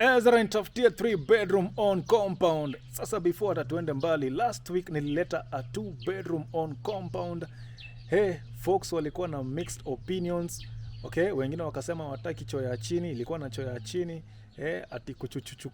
Ezra nitafutie 3 bedroom on compound. Sasa before atatuende mbali, last week nilileta a 2 bedroom on compound. Hey, folks walikuwa na mixed opinions. Okay, wengine wakasema wataki choo ya chini, ilikuwa na choo ya chini. Ati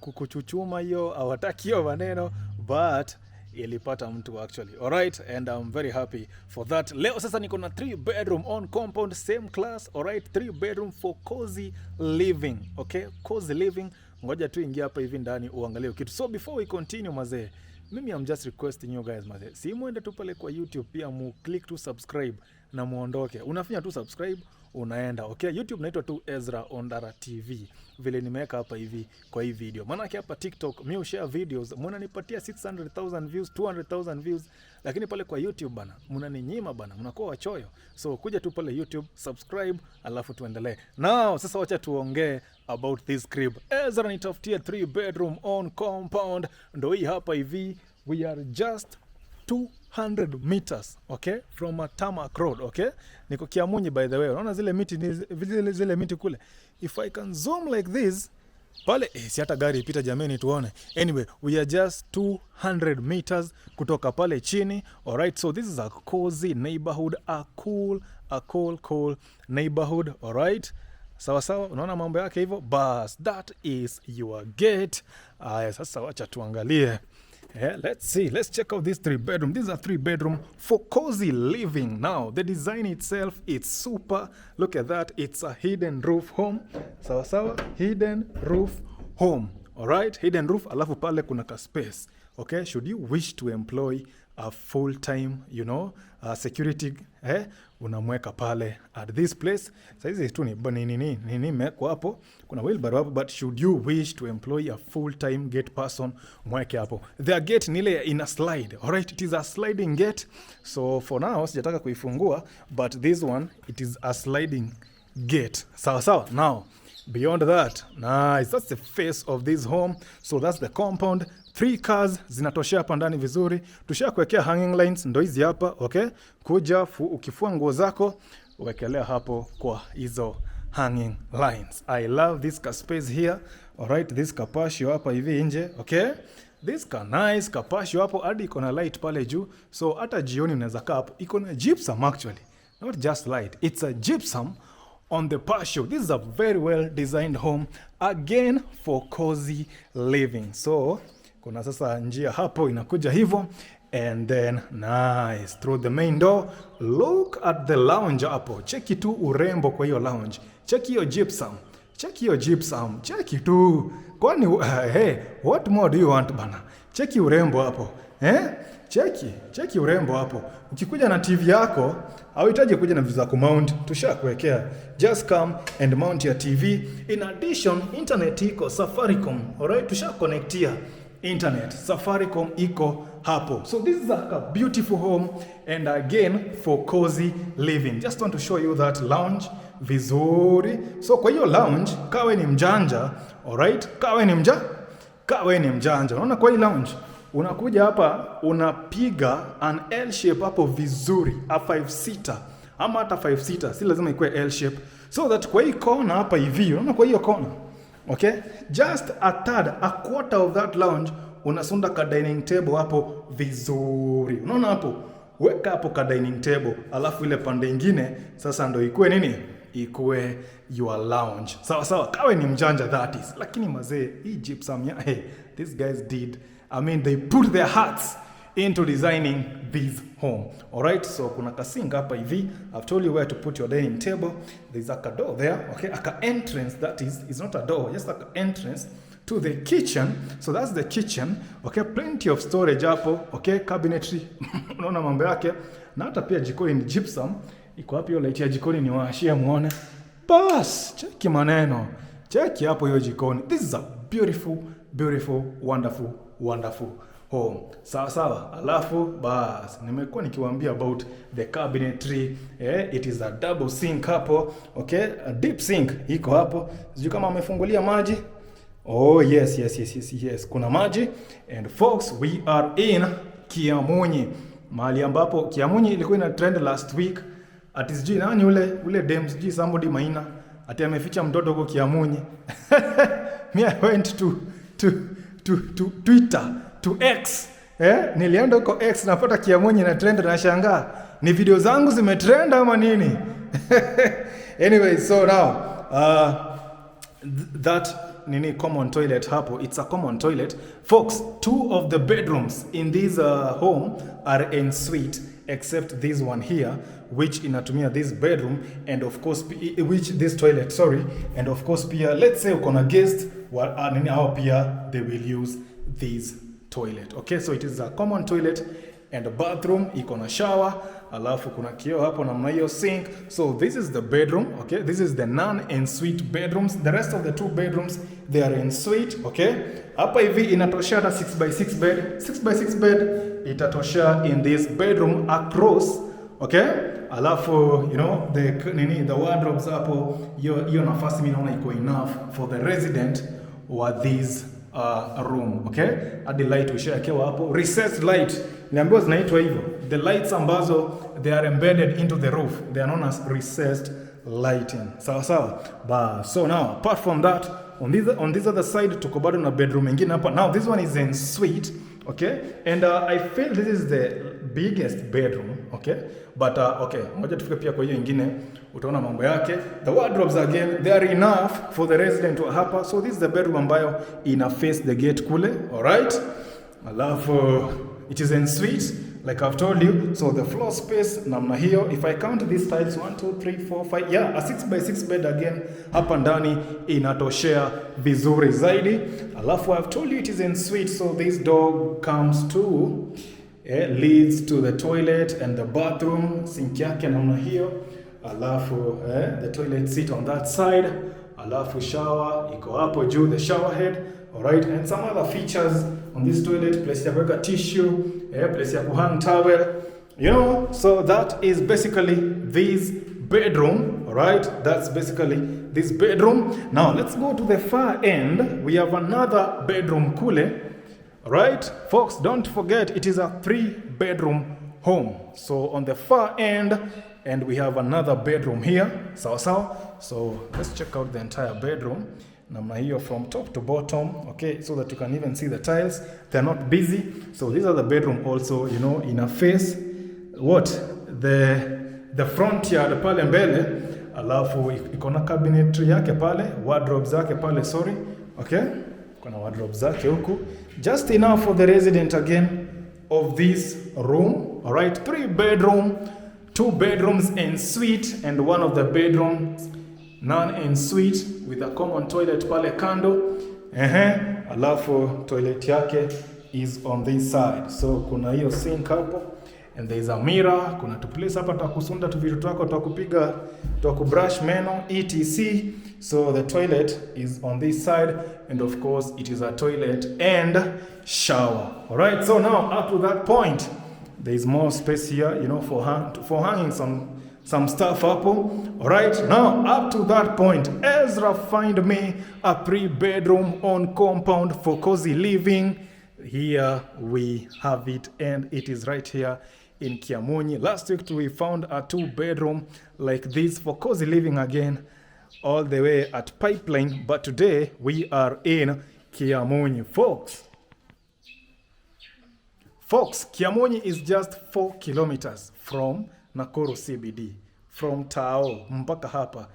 kuchuchuma hiyo, hawataki hiyo maneno, but ilipata mtu actually. Alright, and I'm very happy for that. Leo sasa niko na 3 bedroom on compound, same class. Alright, 3 bedroom for cozy living. Okay, cozy living. Ngoja tu ingia hapa hivi ndani uangalie kitu. So before we continue mazee, mimi I'm just requesting you guys mazee, si muende tu pale kwa YouTube pia mu click to subscribe na muondoke. Unafanya tu subscribe, unaenda. Okay, YouTube naitwa tu Ezra Ondara TV. Vile nimeweka hapa hivi kwa hii video. Maana yake hapa TikTok mimi share videos, mnanipatia 600,000 views, 200,000 views, lakini pale kwa YouTube bana, mnaninyima bana, mnakuwa wachoyo. So kuja tu pale YouTube, subscribe, alafu tuendelee. Now, sasa wacha tuongee about this crib. Ezra nitafutie 3 bedroom on compound. Ndio hii hapa hivi. We are just 200 meters, okay, from a tarmac road, okay? Niko Kiamunyi by the way. Unaona zile miti zile miti kule. If I can zoom like this, pale si hata gari ipita jameni tuone. Anyway, we are just 200 meters kutoka pale chini. Alright, so this is a cozy neighborhood, a cool neighborhood, alright? Sawa sawa, unaona mambo yake hivyo? Bas, that is your gate. Sasa wacha tuangalie. Let's see. Let's check out this 3 bedroom. These are 3 bedroom for cozy living. Now, the design itself, it's super. Look at that. It's a hidden roof home. Sawa sawa, hidden roof home. All right, hidden roof. Alafu pale kuna ka space. Okay, should you wish to employ a full-time, security, unamweka pale at this place. Saizi tu ni meko hapo. Kuna wheelbarrow hapo, but should you wish to employ a full-time gate person, mweke hapo. Their gate ni ile in a slide. Alright, it is a sliding gate. So for now, sijataka kuifungua, but this one, it is a sliding gate. Sawa sawa. Now, beyond that, nice. That's the face of this home. So that's the compound. 3 cars zinatoshea hapa ndani vizuri. Tushakuwekea hanging lines, ndo hizi hapa, okay? Kuja ukifua nguo zako uwekelea hapo kwa hizo hanging lines. I love this car space here. Alright, this kapashio hapa hivi nje, okay? This car nice kapashio hapo, hadi iko na light pale juu. So hata jioni unaweza kaa hapo. Iko na gypsum actually. Not just light. It's a gypsum on the patio. This is a very well designed home, again for cozy living. So kuna sasa njia hapo inakuja hivyo, and then nice through the main door. Look at the lounge hapo. Cheki tu urembo kwa hiyo lounge. Cheki hiyo gypsum. Cheki tu. Kwani hey, what more do you want bana? Cheki urembo hapo. Cheki urembo hapo. Ukikuja na TV yako, hauhitaji kuja na vitu za kumount, tushakuwekea. Just come and mount your TV. In addition, internet iko Safaricom. Alright, tushaconnectia internet. Safaricom iko hapo. So this is a beautiful home, and again for cozy living. Just want to show you that lounge vizuri. So kwa hiyo lounge, kawe ni mjanja, alright? Kawe ni mjanja. Unaona kwa hii lounge, unakuja hapa, unapiga an L shape hapo vizuri, a 5-seater. Ama hata 5-seater, si lazima ikuwe L shape. So that kwa hii corner hapa hivi, unaona kwa hiyo corner, okay? Just a quarter of that lounge, unasunda ka dining table hapo vizuri. Unaona hapo? Weka hapo ka dining table, alafu ile pande nyingine sasa ndo ikuwe nini? Ikuwe your lounge. Sawa sawa, kawe ni mjanja that is. Lakini mazee, hii gypsum ya, hey, these guys did. I mean, they put their hearts into designing this home. Alright, so kuna kasink hapa hivi. I've told you where to put your dining table. There's a door there, okay? A entrance, that is, it's not a door, just like an entrance to the kitchen. So that's the kitchen, okay? Plenty of storage hapo, okay? Cabinetry, unaona mambo yake. Na hata pia jikoni ni gypsum. Iko hapo hiyo light ya jikoni, ni waashia muone. Bas, cheki maneno. Cheki hapo hiyo jikoni. This is a beautiful, wonderful home. Sawa sawa. Alafu bas, nimekuwa nikiwaambia about the cabinetry. It is a double sink hapo, okay? A deep sink iko hapo. Sijui kama amefungulia maji. Oh yes. Kuna maji. And folks, we are in Kiamunyi. Mahali ambapo Kiamunyi ilikuwa ina trend last week. Ati sijui nani ule Dems, sijui somebody Maina ati ameficha mtoto huko Kiamunyi. Me I went to Twitter, to X. Nilienda huko X napata Kiamunyi na trend na shangaa. Ni video zangu zimetrend ama nini? Anyway, so now that nini common toilet hapo, it's a common toilet. Folks, 2 of the bedrooms in this home are en suite, except this one here, which inatumia this bedroom, and of course which this toilet, sorry, and of course pia let's say uko na guest nini hao pia they will use this toilet. Okay, so it is a common toilet and a bathroom, iko na shower, alafu kuna kioo hapo namna hiyo, sink. So this is the bedroom, okay? This is the non-ensuite bedrooms. The rest of the 2 bedrooms, they are ensuite, okay? Hapa hivi inatoshea 6x6 bed. 6x6 bed itatosha in this bedroom across, okay? Alafu, you know, the wardrobes hapo, hiyo nafasi mimi naona iko enough for the resident wa this room, okay? Hadi light ushakewa hapo, recessed light. Niambiwa zinaitwa hivyo. The lights ambazo they are embedded into the roof, they are known as recessed lighting. Sawa. So now apart from that, on this other side tuko bado na bedroom nyingine hapa. Now this one is en suite, okay? And I feel this is the biggest bedroom, okay? But okay, ngoja tufike pia kwa hiyo nyingine, utaona mambo yake. The wardrobes again, they are enough for the resident wa hapa. So this is the bedroom ambayo ina face the gate kule, all right? Alafu it is en suite, like I've told you. So the floor space namna hiyo, if I count these tiles 1 2 3 4 5, yeah, a 6x6 bed again hapa ndani inatoshea vizuri zaidi. Alafu I've told you it is en suite, so this door comes to leads to the toilet and the bathroom, sink yake namna hiyo. Alafu the toilet seat on that side, alafu shower iko hapo juu, the shower head, all right? And some other features on this toilet, place ya kuweka tissue, place ya kuhang towel, you know. So that is basically this bedroom, all right? That's basically this bedroom. Now let's go to the far end. We have another bedroom kule, all right? Folks, don't forget it is a 3-bedroom home. So on the far end, and we have another bedroom here, sawa. So let's check out the entire bedroom namna hiyo from top to bottom, okay, so that you can even see the tiles. They're not busy. So these are the bedroom also, you know, in a face what the front yard pale mbele, alafu iko na cabinetry yake pale, wardrobes zake pale, sorry, okay, kuna wardrobes zake huku, just enough for the resident again of this room, all right? 3-bedroom, 2 bedrooms en suite, and one of the bedrooms non-ensuite with a common toilet pale kando. Alafu toilet yake is on this side. So kuna hiyo sink hapo, and there is a mirror. Kuna tu place hapa takusunda tu vitu twako, takupiga, takubrush meno, etc. So the toilet is on this side, and of course it is a toilet and shower. All right, so now up to that point, there is more space here, you know, for hanging some stuff up. All right, now up to that point, Ezra find me a 3-bedroom on compound for cozy living. Here we have it, and it is right here in Kiamunyi. Last week we found a 2-bedroom like this for cozy living again, all the way at Pipeline, but today we are in Kiamunyi, folks. Kiamunyi is just 4 kilometers from Nakuru CBD, from Tao mpaka hapa,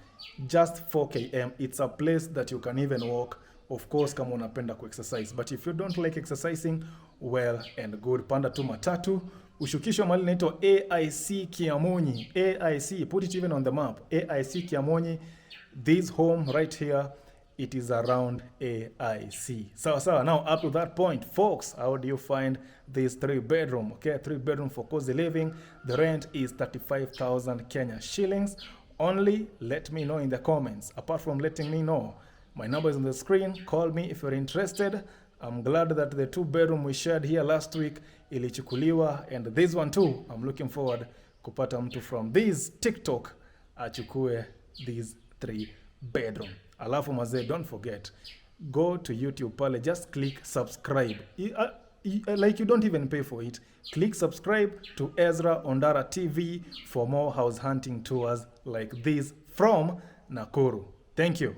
just 4 km. It's a place that you can even walk, of course, kama unapenda ku-exercise. But if you don't like exercising, well and good. Panda tu matatu, ushukishwa mahali inaitwa AIC Kiamunyi. AIC, put it even on the map. AIC Kiamunyi, this home right here, it is around AIC. So now up to that point, folks, how do you find this 3-bedroom? Okay, 3-bedroom for cozy living. The rent is 35,000 Kenya shillings. Only let me know in the comments. Apart from letting me know, my number is on the screen. Call me if you're interested. I'm glad that the 2-bedroom we shared here last week ilichukuliwa, and this one too, I'm looking forward kupata mtu from this TikTok achukue this 3-bedroom. Alafu mazee, don't forget, go to YouTube pale, just click subscribe. Like you don't even pay for it. Click subscribe to Ezra Ondara TV for more house hunting tours like this from Nakuru. Thank you.